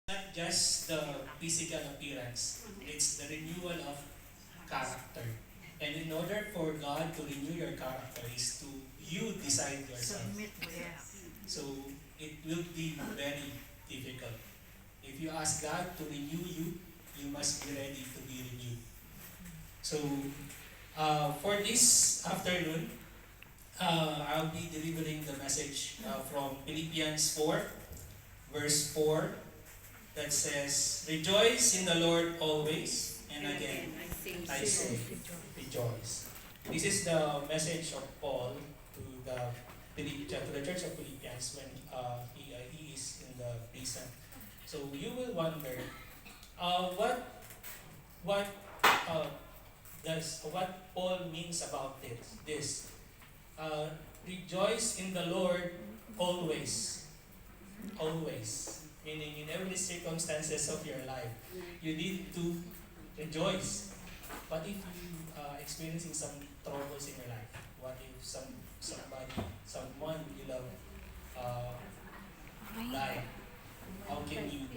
not just the physical appearance, it's the renewal of character. And in order for God to renew your character is to you decide yourself. Submit, yeah. So it will be very difficult. If you ask God to renew you, you must be ready to be renewed. So for this afternoon, I'll be delivering the message from Philippians 4, verse 4, that says, "Rejoice in the Lord always, and again I say, rejoice." This is the message of Paul to the church of Philippians when he is in the prison. So you will wonder, what uh, what Paul means about this. Rejoice in the Lord always. Always. Meaning in every circumstances of your life, you need to rejoice. What if you experiencing some troubles in your life? What if someone you love died? How can you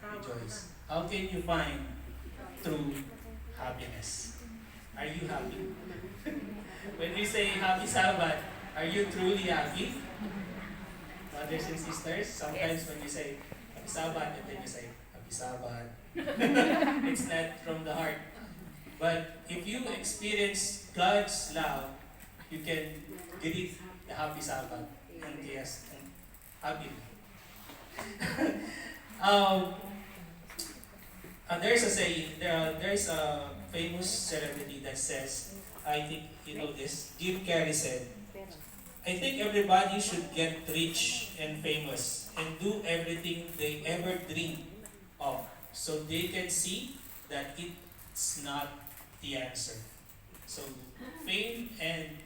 rejoice? How can you find true happiness? Are you happy? When we say happy Sabbath, are you truly happy? Brothers and sisters, sometimes when you say happy Sabbath and then you say happy Sabbath, it's not from the heart. But if you experience God's love, you can greet the happy Sabbath and yes, and happy. um, there's a saying, there's a famous celebrity that says, I think you know this, Jim Carrey said, "I think everybody should get rich and famous and do everything they ever dreamed of so they can see that it's not the answer." So fame and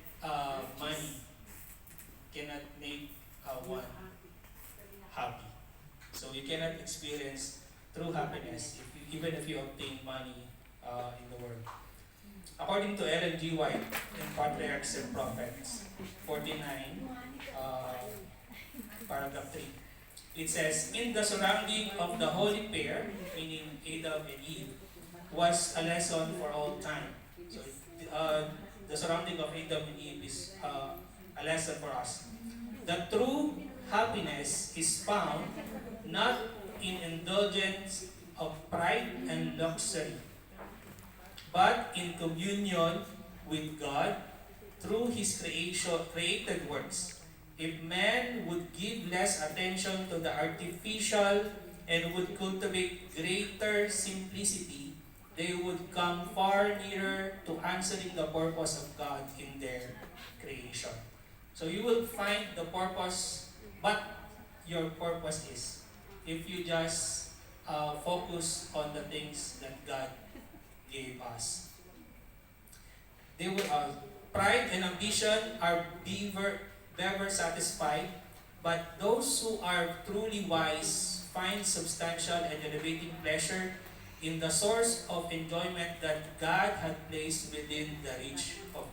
money cannot make one happy. So you cannot experience true happiness even if you obtain money in the world. According to Ellen G. White in Patriarchs and Prophets 49, paragraph 3, it says, "In the surrounding of the holy pair," meaning Adam and Eve, "was a lesson for all time." So the surrounding of Adam and Eve is a lesson for us. "The true happiness is found not in indulgence of pride and luxury, but in communion with God through His created works. If man would give less attention to the artificial and would cultivate greater simplicity, they would come far nearer to answering the purpose of God in their creation." So you will find the purpose, but your purpose is if you just focus on the things that God gave us. They will, pride and ambition are never satisfied, but those who are truly wise find substantial and elevating pleasure in the source of enjoyment that God had placed within the reach of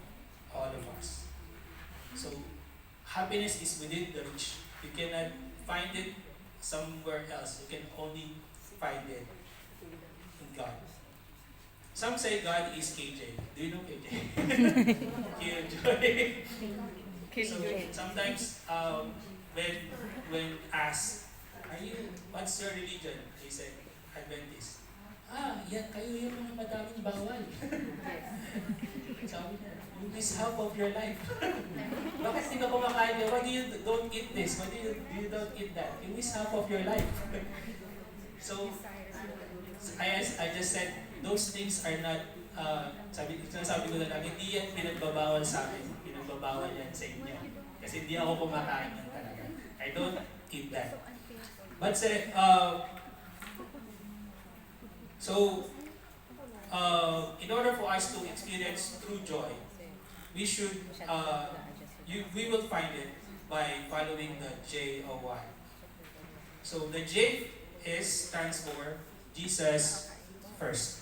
all of us. So, happiness is within the reach. You cannot find it somewhere else. You can only find it in God. Some say God is KJ. Do you know KJ? Killjoy. So sometimes when asked, what's your religion? They say, Adventist. Yeah, kayo yung mga madaming bawal. Sabi niya, you miss half of your life. Bakit hindi ka kumakain? Why do you don't eat this? Why do you don't eat that? You miss half of your life. So, I just said, those things are not, sabi ko na lang, hindi yan pinagbabawal sa akin. Pinagbabawal yan sa inyo. Kasi hindi ako kumakain yan talaga. I don't eat that. But in order for us to experience true joy, we should, we will find it by following the JOY. So the J stands for Jesus first.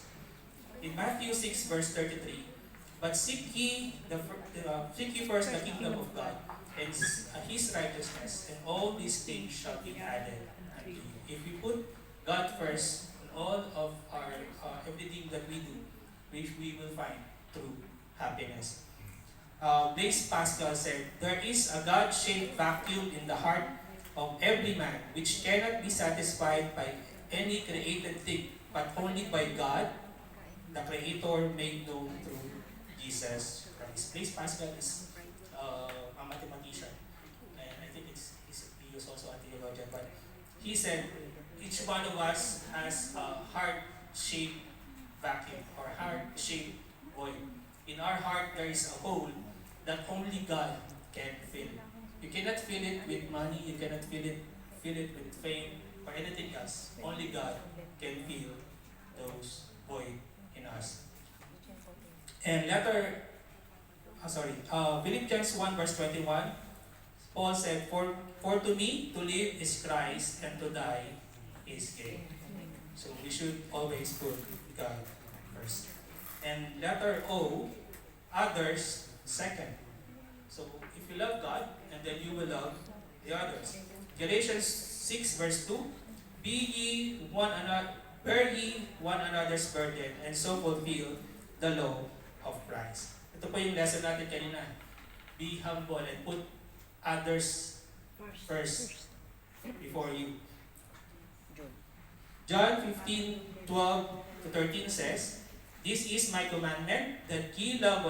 In Matthew 6 verse 33, "But seek ye first the kingdom of God and His righteousness, and all these things shall be added unto you." If we put God first in all of our everything that we do, which we will find true happiness. Blaise Pascal said, "There is a God-shaped vacuum in the heart of every man, which cannot be satisfied by any created thing, but only by God, the Creator made known through Jesus Christ." Blaise Pascal is a mathematician, and I think he is also a theologian, but he said, each one of us has a heart-shaped vacuum or heart-shaped void. In our heart, there is a hole that only God can fill. You cannot fill it with money, you cannot fill it with fame or anything else. Only God can fill those void in us. And Philippians 1 verse 21, Paul said, for to me to live is Christ and to die is gain. So we should always put God first. And letter O, others second. So if you love God, and then you will love the others. Galatians 6 verse 2, bear ye one another's burden, and so fulfill the law of Christ. Ito po yung lesson natin kanina. Be humble and put others first before you. John 15:12 to 13 says, "This is my commandment, that ye love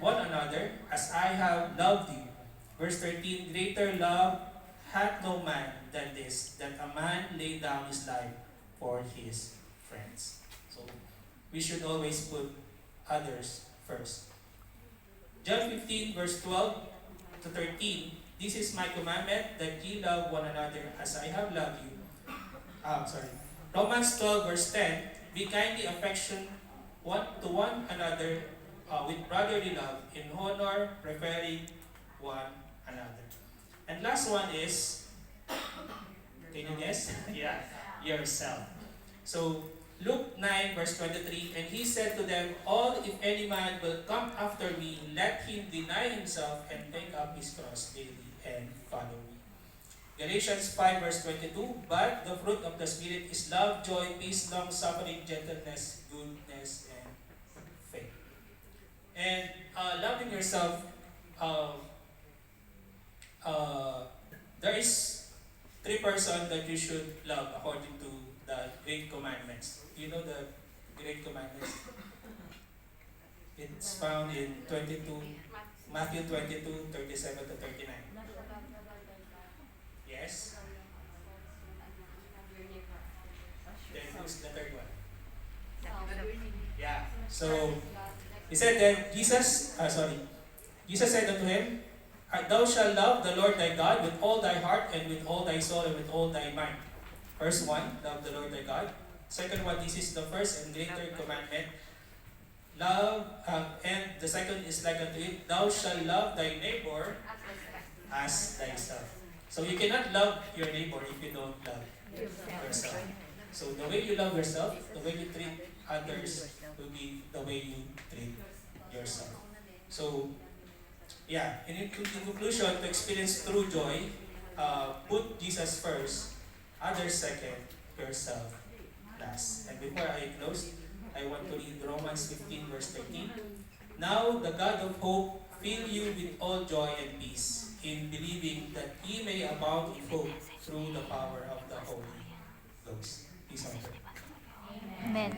one another as I have loved you." Verse 13, "Greater love hath no man than this, that a man lay down his life for his friends." So, we should always put others first. John 15 verse 12 to 13, "This is my commandment, that ye love one another as I have loved you." Romans 12 verse 10, "Be kindly affectioned one to one another with brotherly love, in honor, preferring one another." And last one is, can you guess? Yeah, yourself. So, Luke 9 verse 23, "And he said to them, All, if any man will come after me, let him deny himself and take up his cross daily and follow me." Galatians 5 verse 22, "But the fruit of the Spirit is love, joy, peace, long-suffering, gentleness, goodness, and faith." And loving yourself, there is 3 persons that you should love according to the Great Commandments. You know the Great Commandments? It's found in Matthew 22, 37 to 39. Yes? Then who's the third one? Yeah. So, he said that Jesus said unto him, "Thou shalt love the Lord thy God with all thy heart and with all thy soul and with all thy mind." First one, love the Lord thy God. Second one, this is the first and greater commandment. Love, and the second is like unto it, "Thou shalt love thy neighbor as thyself." So you cannot love your neighbor if you don't love yourself. So the way you love yourself, the way you treat others will be the way you treat yourself. So, yeah, in conclusion, to experience true joy, put Jesus first, others second, yourself last. And before I close, I want to read Romans 15 verse 13. "Now the God of hope fill you with all joy and peace in believing, that ye may abound in hope through the power of the Holy Ghost." Peace on earth. Amen.